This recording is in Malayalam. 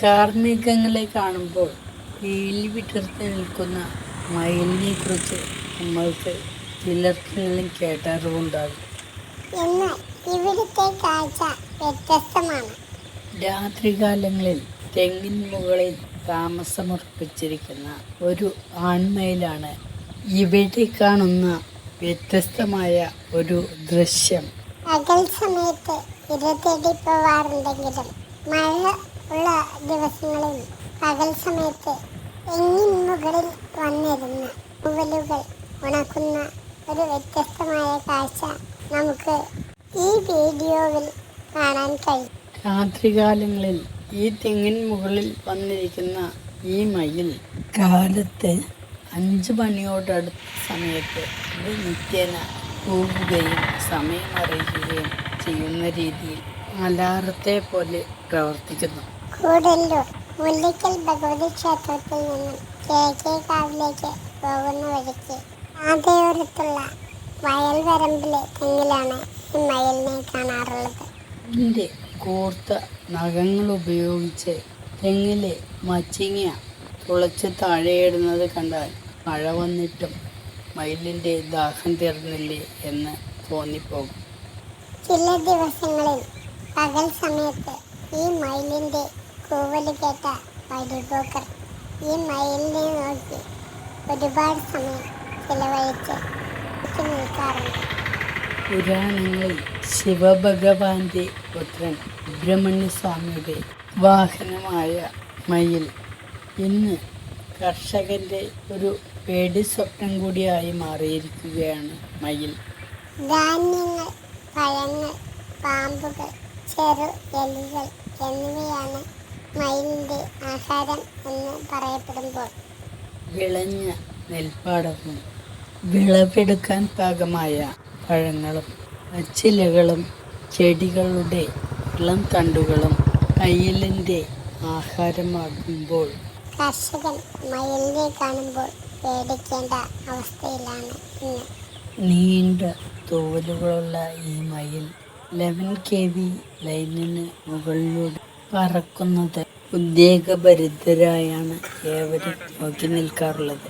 കാർമേഘങ്ങളെ കാണുമ്പോൾ പീലി വിടർത്തി നിൽക്കുന്ന മയിലിനെ കുറിച്ച് നമ്മൾക്ക് ചിലർക്കെങ്കിലും കേട്ടറിവുണ്ടാകും. എന്നാൽ ഇവിടുത്തെ കാഴ്ച വ്യത്യസ്തമാണ്. രാത്രികാലങ്ങളിൽ തെങ്ങിൻ മുകളിൽ താമസമുറപ്പിച്ചിരിക്കുന്ന ഒരു ആൺമയിലാണ് ഇവിടെ കാണുന്ന വ്യത്യസ്തമായ ഒരു ദൃശ്യം. പകൽ സമയത്ത് ഇര തേടി പോവാറുണ്ടെങ്കിലും മഴ ഉള്ള ദിവസങ്ങളിൽ പകൽ സമയത്ത് തെങ്ങിൻ മുകളിൽ വന്നിരുന്ന് പൂവലുകൾ ഉണക്കുന്ന ഒരു വ്യത്യസ്തമായ കാഴ്ച നമുക്ക് ഈ വീഡിയോയിൽ കാണാൻ കഴിയും. രാത്രികാലങ്ങളിൽ ഈ തെങ്ങിൻ മുകളിൽ വന്നിരിക്കുന്ന ഈ മയിൽ കാലത്ത് 5 മണിയോടടുത്ത സമയത്ത് ഇത് നിത്യേന കൂവുകയും സമയം അറിയിക്കുകയും ചെയ്യുന്ന രീതിയിൽ അലാറത്തെ പോലെ പ്രവർത്തിക്കുന്നു. കൂടല്ലൂർ മുല്ലിക്കൽ ഭഗവതി ക്ഷേത്രത്തിൽ നിന്നും കിഴക്കേക്കാവിലേക്ക് പോകുന്ന വഴിക്ക് പാതയോരത്തുള്ള വയൽ വരമ്പിലെ തെങ്ങിലാണ് ഈ മയിലിനെ കാണാറുള്ളത്. ഇതിൻ്റെ കൂർത്ത നഖങ്ങൾ ഉപയോഗിച്ച് തെങ്ങിലെ മച്ചിങ്ങ തുളച്ച് താഴെയിടുന്നത് കണ്ടാൽ മഴ വന്നിട്ടും മയിലിൻ്റെ ദാഹം തീർന്നില്ലേ എന്ന് തോന്നിപ്പോകും. ചില ദിവസങ്ങളിൽ പകൽ സമയത്ത് ഈ മയിലിൻ്റെ കൂവല് കേട്ട വഴിപോക്കർ ഈ മയിലിനെ നോക്കി ഒരുപാട് സമയം ചിലവഴിച്ച് നിൽക്കാറുണ്ട്. പുരാണങ്ങളിൽ ശിവഭഗവാന്റെ പുത്രൻ സുബ്രഹ്മണ്യസ്വാമിയുടെ വാഹനമായ മയിൽ ഇന്ന് കർഷകന്റെ ഒരു പേടി സ്വപ്നം കൂടിയായി മാറിയിരിക്കുകയാണ്. മയിൽ ധാന്യങ്ങൾ, പഴങ്ങൾ, പാമ്പുകൾ, ചെറു എലികൾ എന്നിവയാണ് മയിലിൻ്റെ ആഹാരം എന്ന് പറയപ്പെടുമ്പോൾ വിളഞ്ഞ നെൽപ്പാടവും വിളവെടുക്കാൻ പാകമായ പഴങ്ങളും പച്ചിലകളും ചെടികളുടെ ഇളം തണ്ടുകളും മയിലിൻ്റെ ആഹാരമാകുമ്പോൾ കർഷകൻ മയിലിനെ കാണുമ്പോൾ പേടിക്കേണ്ട അവസ്ഥയിലാണ് ഇന്ന്. നീണ്ട തൂവലുകളുള്ള ഈ മയിൽ 11 kV ലൈനിന് മുകളിലൂടെ പറക്കുന്നത് ഉദ്വേഗഭരിതരായാണ് ഏവരും നോക്കി നിൽക്കാറുള്ളത്.